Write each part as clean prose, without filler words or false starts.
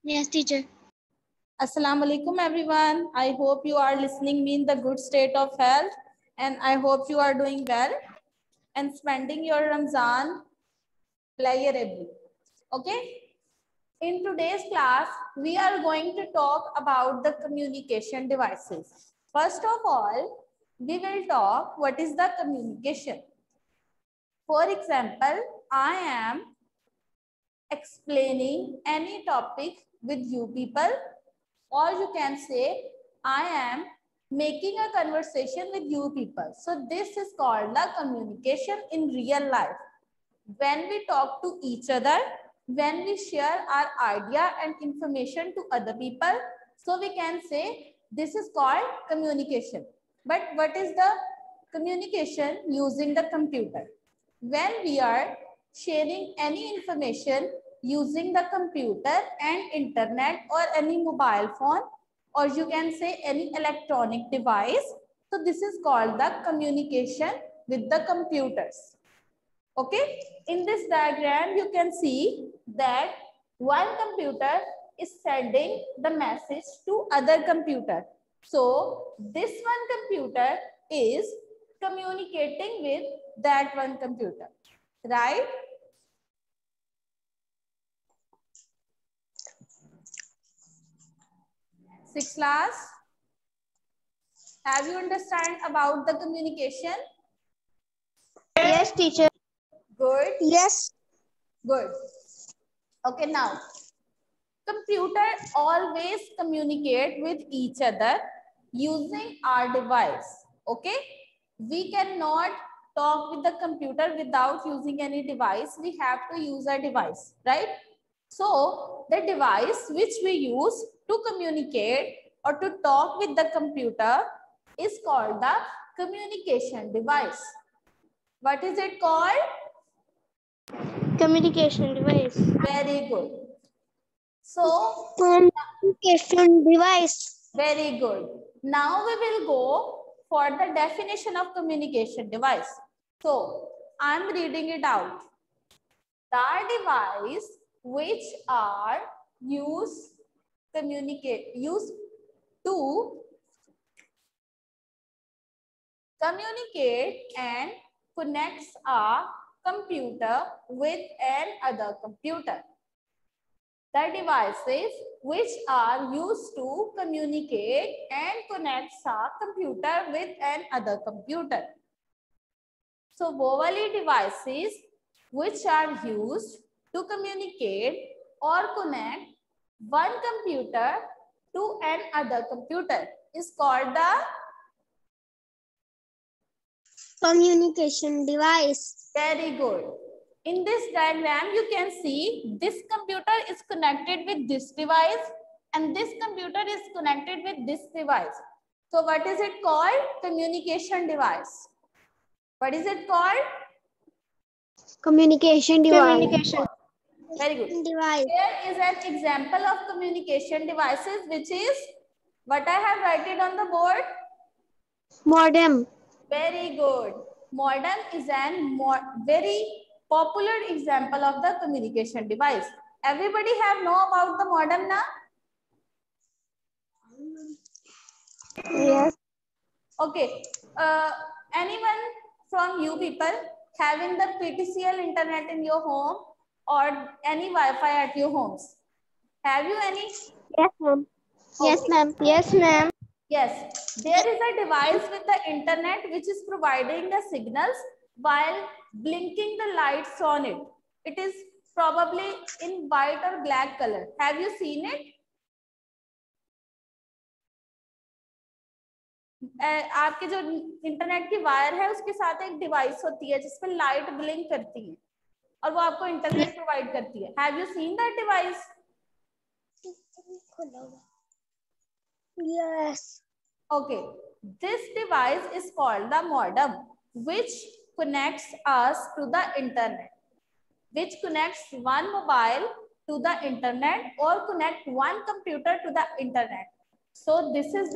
Yes, teacher. Assalamu alaikum everyone. I hope you are listening me in the good state of health and I hope you are doing well and spending your Ramzan pleasurably. Okay? In today's class, we are going to talk about the communication devices. First of all, we will talk what is the communication. For example, I am explaining any topic with you people, or you can say I am making a conversation with you people. So this is called the communication in real life. When we talk to each other, when we share our idea and information to other people, so we can say this is called communication. But what is the communication using the computer? When we are sharing any information using the computer and internet or any mobile phone, or you can say any electronic device, so this is called the communication with the computers. Okay, in this diagram you can see that one computer is sending the message to other computer. So this one computer is communicating with that one computer, right? Sixth class, have you understand about the communication? Yes, teacher. Good. Yes. Good. Okay, now computer always communicate with each other using our device. Okay, we cannot talk with the computer without using any device. We have to use a device, right? So the device which we use to communicate or to talk with the computer is called the communication device. What is it called? Communication device. Very good. So Communication device. very good. Now we will go for the definition of communication device. So I'm reading it out. The device which are used to communicate and connects a computer with another computer. The devices which are used to communicate and connect a computer with another computer. So, वो वाली devices which are used to communicate or connect one computer to another computer is called the Communication device. very good. In this diagram, you can see this computer is connected with this device and this computer is connected with this device. So what is it called? Communication device. What is it called? Communication device. Communication Very good. device. Here is an example of communication devices, which is what I have written on the board. Modem. Very good. Modem is an very popular example of the communication device. Everybody have know about the modem now? Yes. Okay. Anyone from you people having the PTCL internet in your home or any Wi-Fi at your homes? Have you any? Yes, ma'am. Yes, Okay. ma'am. Yes, ma'am. Yes, there is a device with the internet which is providing the signals while blinking the lights on it. It is probably in white or black color. Have you seen it? आपके जो internet की wire है उसके साथ एक device होती है जिसपे लाइट ब्लिंक करती है और वो आपको इंटरनेट प्रोवाइड करती है. Have you seen that device? Yes. Okay, this device is called the modem, which connects us to the internet, which connects one mobile to the internet or connect one computer to the internet. So this is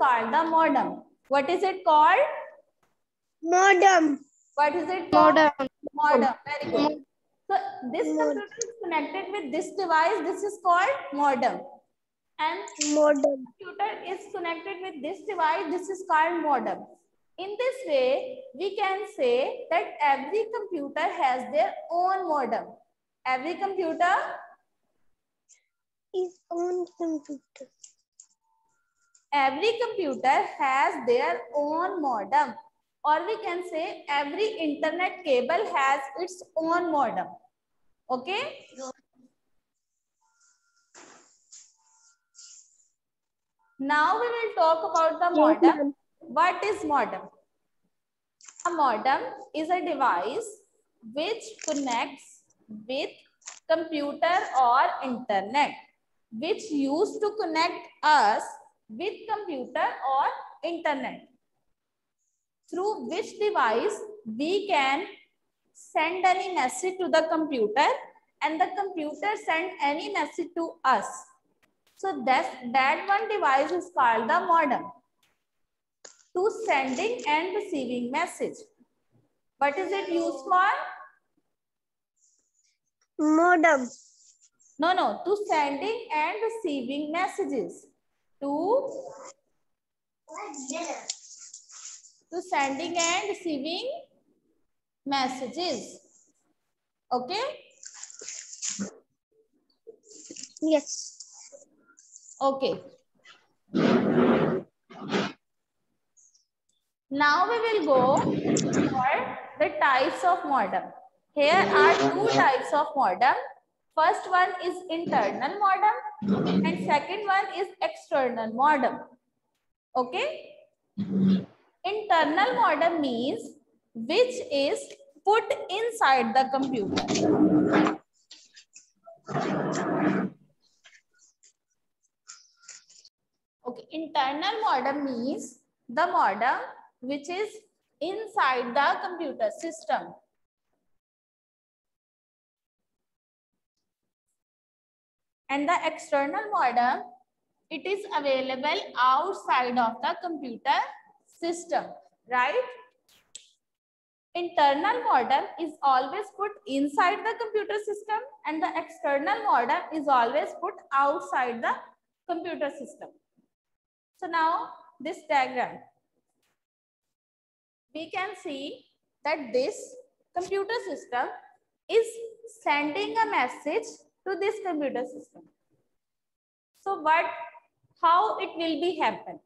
called the modem. What is it called? Modem. What is it called? Modem. Modem. Very good. So this computer is connected with this device. This is called modem. And Modem. computer is connected with this device. This is called modem. In this way, we can say that every computer has their own modem. Every computer Is on computer. Every computer has their own modem, or we can say every internet cable has its own modem. Okay? Now we will talk about the modem. What is modem? A modem is a device which connects with computer or internet, which used to connect us with computer or internet, through which device we can send any message to the computer and the computer send any message to us. So that one device is called the modem, to sending and receiving message. What is it used for? Modem. No, to sending and receiving messages. To sending and receiving messages. Okay? Yes. Okay. Now we will go for the types of modem. Here are two types of modem. First one is internal modem and second one is external modem. Okay? Internal modem means which is put inside the computer. Okay, internal modem means the modem which is inside the computer system. And the external modem, it is available outside of the computer system, right? Internal modem is always put inside the computer system and the external modem is always put outside the computer system. So now this diagram, we can see that this computer system is sending a message to this computer system. So how it will be happen?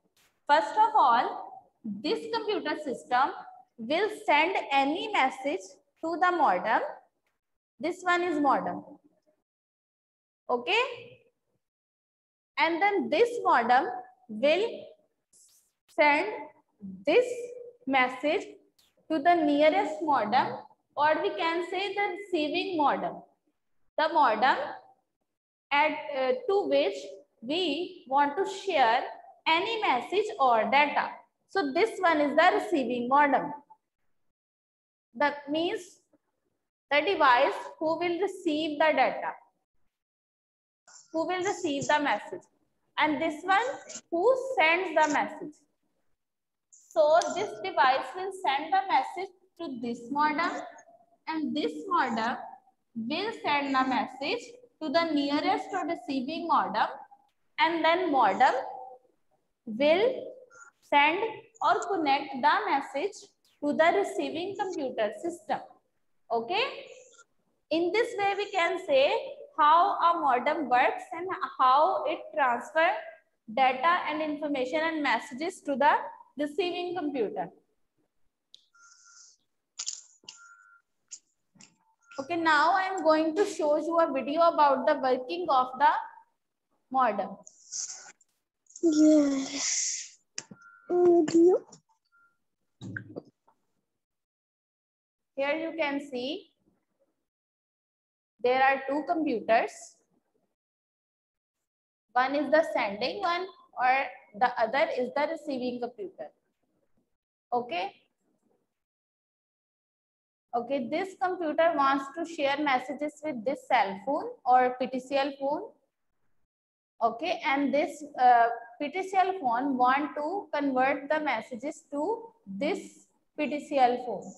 First of all, this computer system will send any message to the modem. This one is modem. Okay? And then this modem will send this message to the nearest modem, or we can say the receiving modem. The modem to which we want to share any message or data. So this one is the receiving modem. That means the device who will receive the data, who will receive the message, and this one who sends the message. So this device will send the message to this modem, and this modem will send the message to the nearest or receiving modem, and then modem will send or connect the message to the receiving computer system. Okay? In this way, we can say how a modem works and how it transfers data and information and messages to the receiving computer. Okay, now I am going to show you a video about the working of the modem. Yes. Video. Here you can see there are two computers. One is the sending one, or the other is the receiving computer. Okay. Okay, this computer wants to share messages with this cell phone or PTCL phone. Okay, and this PTCL phone want to convert the messages to this PTCL phone.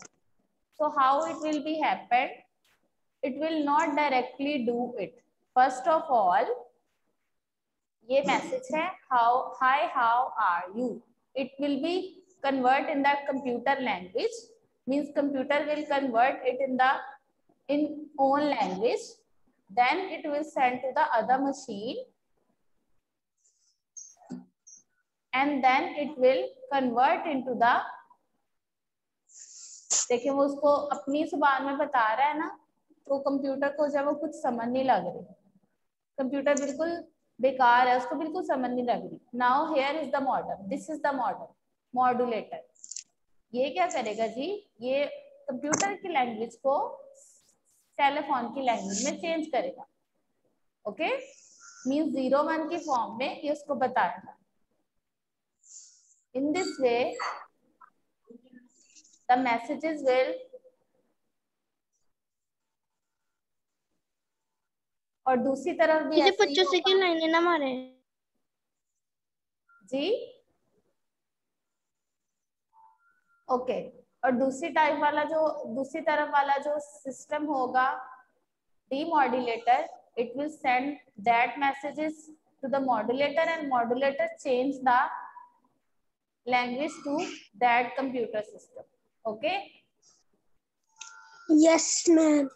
So how it will be happen? it will not directly do it. First of all, ये message है hi, how are you? It will be convert in the computer language. Means computer will convert it in own language. Then it will send to the other machine. And then it will convert into the, देखिए वो उसको अपनी जुबान में बता रहा है ना, तो कंप्यूटर को जब वो कुछ समझ नहीं लग रही, कंप्यूटर बिल्कुल बेकार है, उसको बिल्कुल समझ नहीं लग रही. Now here is the modem, this is the modem, modulator. ये क्या करेगा जी, ये कंप्यूटर की लैंग्वेज को टेलीफोन की लैंग्वेज में चेंज करेगा. ओके, मींस 0-1 की फॉर्म में ये उसको बताएगा. In this way, the messages will, और दूसरी तरफ भी ऐसे ही 25 सेकंड लाइन ना मारे जी. ओके, और दूसरी टाइप वाला जो दूसरी तरफ वाला जो सिस्टम होगा demodulator, it will send that messages to the modulator and modulator change the language to that computer system. Okay. Yes, ma'am.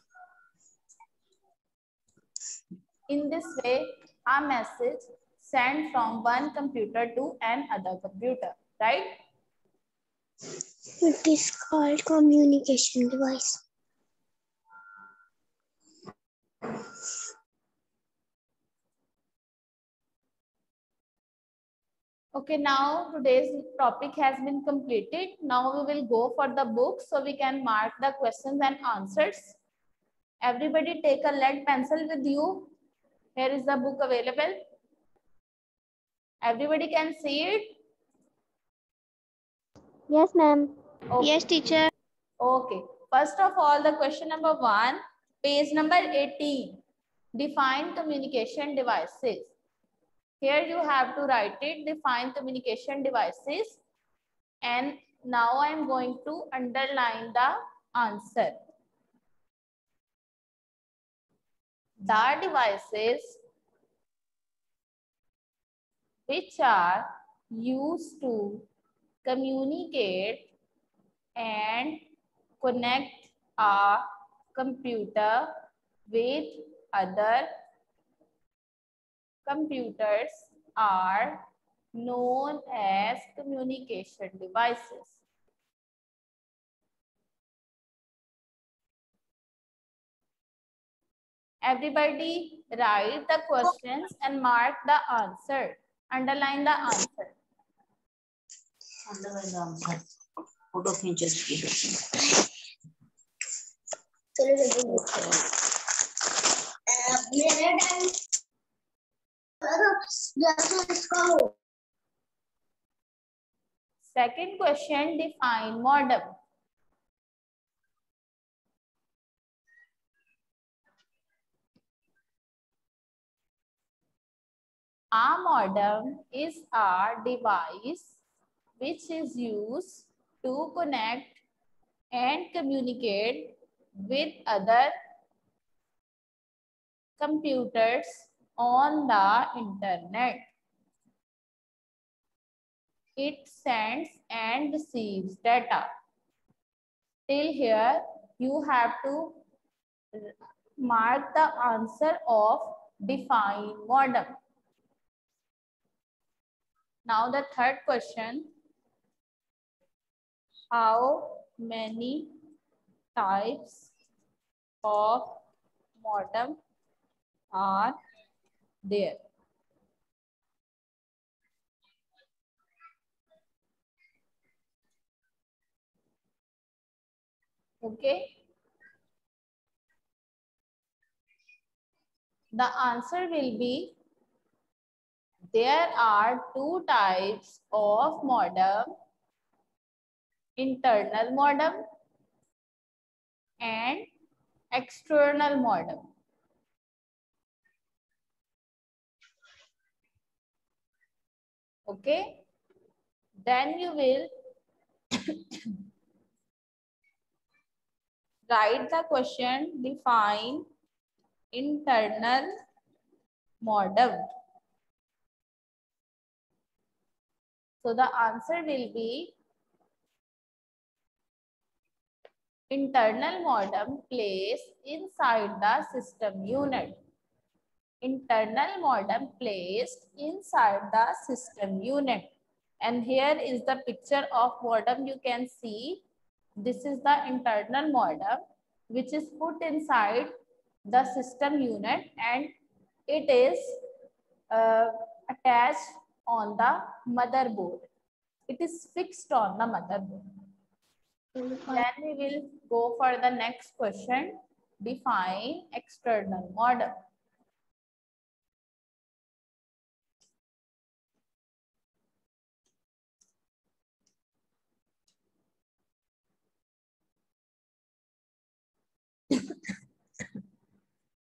In this way, a message sent from one computer to another computer, right? It is called communication device. Okay, now today's topic has been completed. Now we will go for the book so we can mark the questions and answers. Everybody take a lead pencil with you. Here is the book available. Everybody can see it. Yes, ma'am. Okay. Yes, teacher. Okay. First of all, the question number 1, page number 18. Define communication devices. Here you have to write it, define communication devices. And now I am going to underline the answer. The devices which are used to communicate and connect a computer with other computers are known as communication devices. Everybody write the questions and mark the answer. Underline the answer. Underline the answer. Photo खींचे Second question, define modem. A modem is a device which is used to connect and communicate with other computers on the internet. It sends and receives data. Till here, you have to mark the answer of define modem. Now the third question, how many types of modem are there? Okay. The answer will be, there are 2 types of modem, internal modem and external modem. Okay. Then you will Write the question, define internal modem. So the answer will be internal modem placed inside the system unit. Internal modem placed inside the system unit. And here is the picture of modem. You can see this is the internal modem which is put inside the system unit, and it is attached on the motherboard. It is fixed on the motherboard. Then we will go for the next question. Define external modem.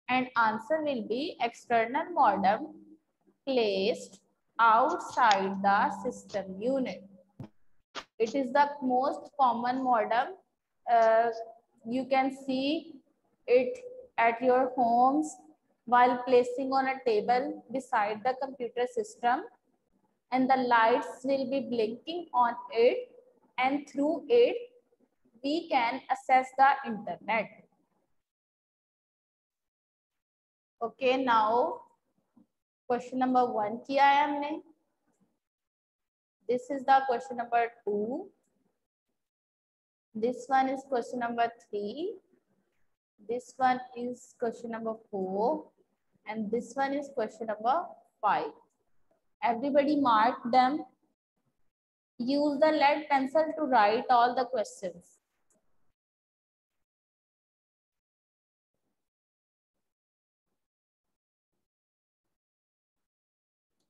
And answer will be external modem placed outside the system unit. It is the most common modem. You can see it at your homes while placing on a table beside the computer system, and the lights will be blinking on it, and through it we can access the internet. Okay, now question number 1 किया है हमने. This is the question number 2. This one is question number 3. This one is question number 4. And this one is question number 5. Everybody mark them. Use the lead pencil to write all the questions.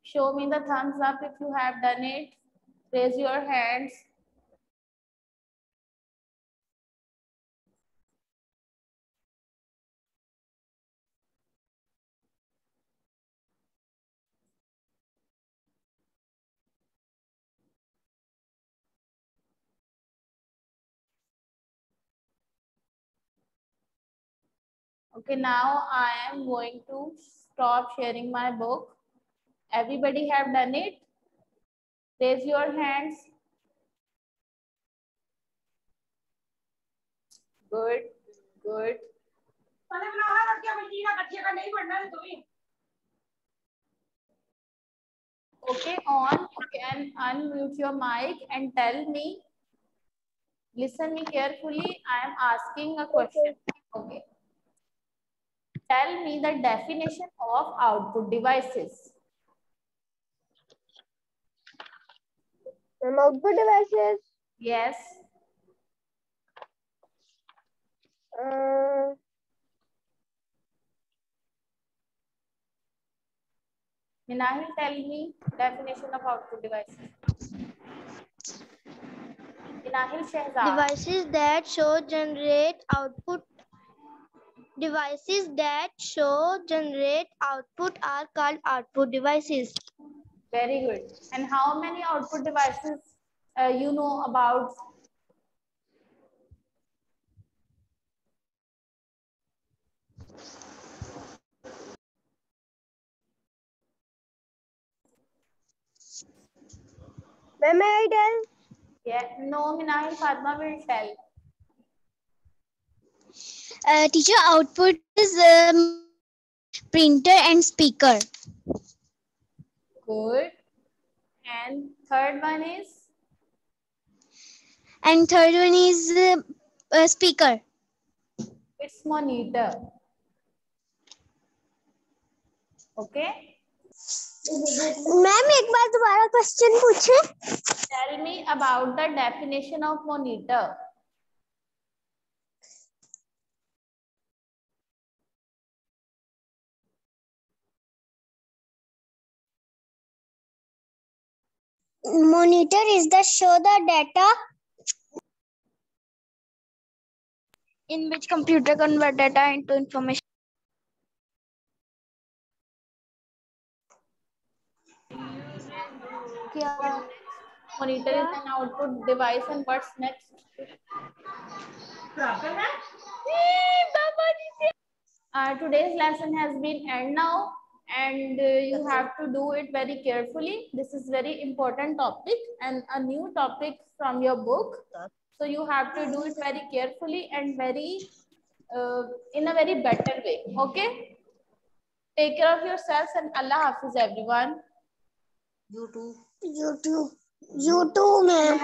Show me the thumbs up if you have done it. Raise your hands. Okay, now I am going to stop sharing my book. Everybody have done it? Raise your hands. Good, good. Okay, on, you can unmute your mic and tell me. Listen me carefully. I am asking a question. Okay. Tell me the definition of output devices. Output devices. Yes. Minahil, tell me definition of output devices. Minahil Shehzad. Devices that show generate output. Devices that show generate output are called output devices. Very good. And how many output devices you know about? May I tell? Yeah. No, Minahil, Fatma will tell. Teacher, output is printer and speaker. Good. And third one is? And third one is speaker. It's monitor. Okay. Ma'am एक बार दोबारा question पूछे. Tell me about the definition of monitor. Monitor is the show the data in which computer convert data into information. क्या? Monitor is an output device, and what's next? Today's lesson has been end now, and you have to do it very carefully. This is very important topic and a new topic from your book. So you have to do it very carefully and very in a very better way. Okay. Take care of yourselves and Allah Hafiz everyone. You too. You too. You too, ma'am.